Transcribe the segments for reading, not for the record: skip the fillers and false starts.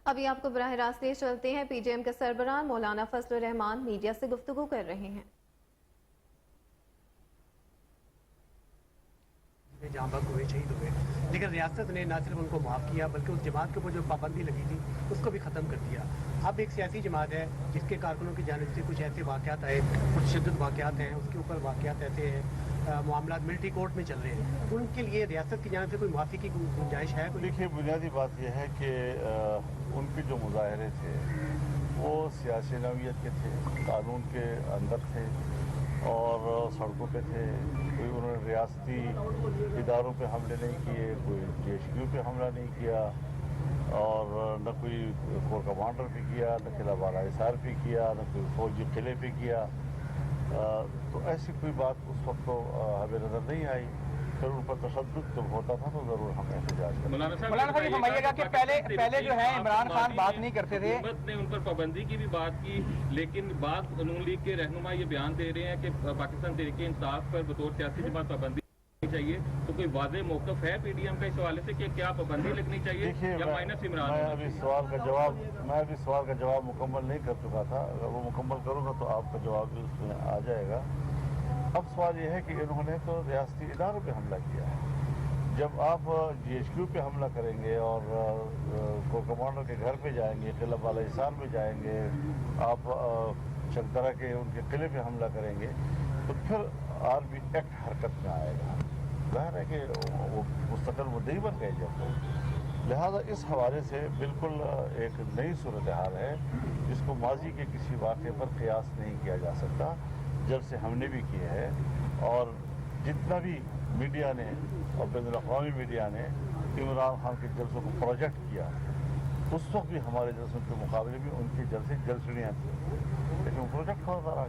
ابھی آپ کو براہ راست لے چلتے ہیں، پی ڈی ایم کے سربراہ مولانا فضل الرحمان میڈیا سے گفتگو کر رہے ہیں۔ جہاں بگ ہوئے، شہید ہوئے، لیکن ریاست نے نہ صرف ان کو معاف کیا بلکہ اس جماعت کے اوپر جو پابندی لگی تھی اس کو بھی ختم کر دیا۔ اب ایک سیاسی جماعت ہے جس کے کارکنوں کی جانب سے کچھ ایسے واقعات آئے، کچھ شدت واقعات ہیں، اس کے اوپر واقعات ایسے ہیں، معاملات ملٹری کورٹ میں چل رہے ہیں، ان کے لیے ریاست کی جانب سے کوئی معافی کی گنجائش ہے؟ دیکھیے، بنیادی بات یہ ہے کہ ان کے جو مظاہرے تھے وہ سیاسی نوعیت کے تھے، قانون کے اندر تھے اور سڑکوں پہ تھے۔ کوئی انہوں نے ریاستی اداروں پہ حملے نہیں کیے، کوئی جے ایچ کیو پہ حملہ نہیں کیا، اور نہ کوئی کور کمانڈر پہ کیا، نہ قلعہ بالا حصار پہ کیا، نہ کوئی فوجی قلعے پہ کیا۔ تو ایسی کوئی بات اس وقت تو ہمیں نظر نہیں آئی۔ پھر ان پر تشدد جب ہوتا تھا تو ضرور ہم احتجاج کرتے۔ مولانا صاحب یہ فرمائیے گا کہ پہلے جو ہے عمران خان بات نہیں کرتے تھے، حکومت نے ان پر پابندی کی بھی بات کی، لیکن بعض نون لیگ کے رہنما یہ بیان دے رہے ہیں کہ پاکستان تحریک انصاف پر بطور سیاسی جماعت پابندی چاہیے، تو کوئی واضح موقف ہے پی ڈی ایم کا اس حوالے سے کہ کیا پابندی لگنی چاہیے یا مائنس عمران؟ میں ابھی سوال کا جواب مکمل نہیں کر چکا تھا، اگر وہ مکمل کروں گا تو آپ کا جواب بھی اس میں آ جائے گا۔ اب سوال یہ ہے کہ انہوں نے تو ریاستی اداروں پہ حملہ کیا ہے۔ جب آپ جی ایچ کیو پہ حملہ کریں گے اور کور کمانڈر کے گھر پہ جائیں گے، قلعہ بالا حصار پہ جائیں گے، آپ چکدرہ کے ان کے قلعے پہ حملہ کریں گے، تو پھر آرمی ایکٹ حرکت میں آئے گا۔ ظاہر ہے کہ وہ مستقل مدعی بن گئے جب تو، لہذا اس حوالے سے بالکل ایک نئی صورتحال ہے جس کو ماضی کے کسی واقعے پر قیاس نہیں کیا جا سکتا۔ جلسے ہم نے بھی کیے ہیں اور جتنا بھی میڈیا نے اور بین الاقوامی میڈیا نے عمران خان کے جلسوں کو پروجیکٹ کیا، اس وقت بھی ہمارے جلسوں کے مقابلے میں ان کے جلسے جلسڑیاں تھیں، لیکن وہ پروجیکٹ ہوتا رہا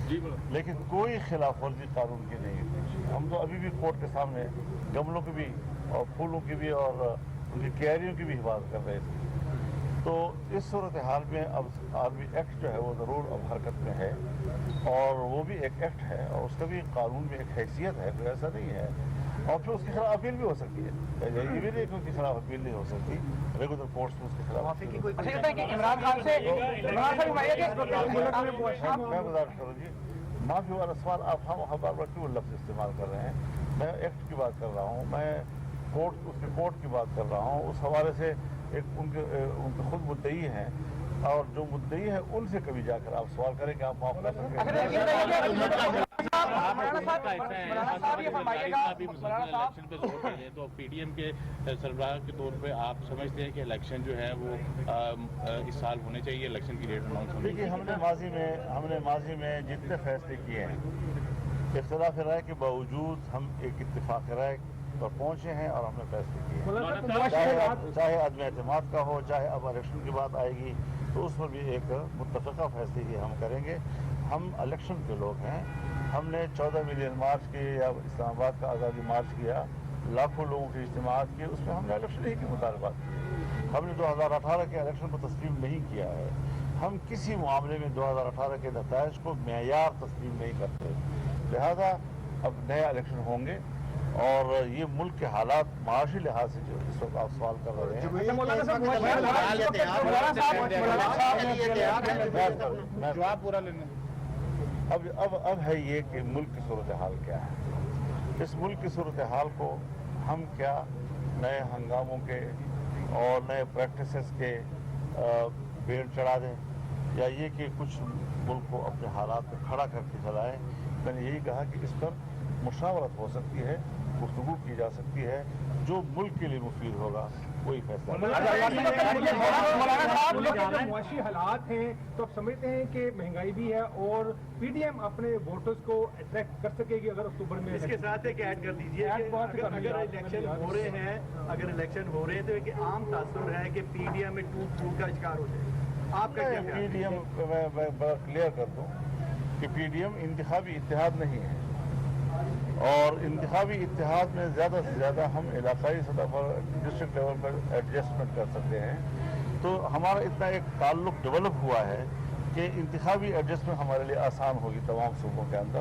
جی، لیکن کوئی خلاف ورزی قانون کی نہیں ہوئی۔ ہم تو ابھی بھی کورٹ کے سامنے گملوں کی بھی اور پھولوں کی بھی اور ان کی کیاریوں کی بھی حفاظت کر رہے تھے۔ تو اس صورتحال میں اب آرمی ایکٹ جو ہے وہ ضرور اب حرکت میں ہے، اور وہ بھی ایک ایکٹ ہے اور اس کا بھی قانون میں ایک حیثیت ہے، کوئی ایسا نہیں ہے، اور پھر اس کے خلاف اپیل بھی ہو سکتی ہے، یہ بھی نہیں کہ اس کے خلاف اپیل نہیں ہو سکتی، ریگولر کورٹس میں اس کے خلاف معافی کی کوئی عمران خان سے میں گزارش کروں جی، معافی والا سوال آپ ہم بار بار کیوں لفظ استعمال کر رہے ہیں؟ میں ایکٹ کی بات کر رہا ہوں، میں اس کے کورٹ کی بات کر رہا ہوں۔ اس حوالے سے ان کے خود مدعی ہیں، اور جو مدعی ہیں ان سے کبھی جا کر آپ سوال کریں کہ آپ معاف کر سکیں۔ تو پی ڈی ایم کے سربراہ کے طور پہ آپ سمجھتے ہیں کہ الیکشن جو ہے وہ اس سال ہونے چاہیے، الیکشن کی ڈیٹ اناؤنس ہونے دیکھیے، ہم نے ماضی میں جتنے فیصلے کیے ہیں، اختلاف رائے کے باوجود ہم ایک اتفاق رائے پر پہنچے ہیں اور ہم نے فیصلے کیے، چاہے عدم اعتماد کا ہو، چاہے اب الیکشن کی بات آئے گی تو اس پر بھی ایک متفقہ فیصلے ہی ہم کریں گے۔ ہم الیکشن کے لوگ ہیں، ہم نے 14 ملین مارچ کیے یا اسلام آباد کا آزادی مارچ کیا، لاکھوں لوگوں کے اجتماعات کیے، اس میں ہم نے الیکشن ہی کے مطالبات کیے۔ ہم نے 2018 کے الیکشن کو تسلیم نہیں کیا ہے۔ ہم کسی معاملے میں 2018 کے نتائج کو معیار تسلیم نہیں کرتے، لہذا اب نئے الیکشن ہوں گے، اور یہ ملک کے حالات معاشی لحاظ سے جو اس وقت آپ سوال کر رہے ہیں، جواب پورا لینا۔ اب ہے یہ کہ ملک کی صورتحال کیا ہے۔ اس ملک کی صورتحال کو ہم کیا نئے ہنگاموں کے اور نئے پریکٹسز کے بیڑ چڑھا دیں، یا یہ کہ کچھ ملک کو اپنے حالات پہ کھڑا کر کے چلائیں؟ میں نے یہی کہا کہ اس پر مشاورت ہو سکتی ہے، گفتگو کی جا سکتی ہے، جو ملک کے لیے مفید ہوگا وہی فیصلہ۔ جو معاشی حالات ہیں تو آپ سمجھتے ہیں کہ مہنگائی بھی ہے اور پی ڈی ایم اپنے ووٹرز کو اٹریکٹ کر سکے گی اگر اکتوبر میں؟ اس کے ساتھ ایک ایڈ کر دیجیے کہ اگر الیکشن ہو رہے ہیں تو ایک عام تاثر ہے کہ پی ڈی ایم میں ٹوٹ پھوٹ کا شکار ہو جائے، آپ کا کیا؟ پی ڈی ایم میں بڑا کلیئر کر دوں کہ پی ڈی ایم انتخابی اتحاد نہیں ہے، اور انتخابی اتحاد میں زیادہ سے زیادہ ہم علاقائی سطح پر ڈسٹرکٹ لیول پر ایڈجسٹمنٹ کر سکتے ہیں۔ تو ہمارا اتنا ایک تعلق ڈیولپ ہوا ہے کہ انتخابی ایڈجسٹمنٹ ہمارے لیے آسان ہوگی تمام صوبوں کے اندر۔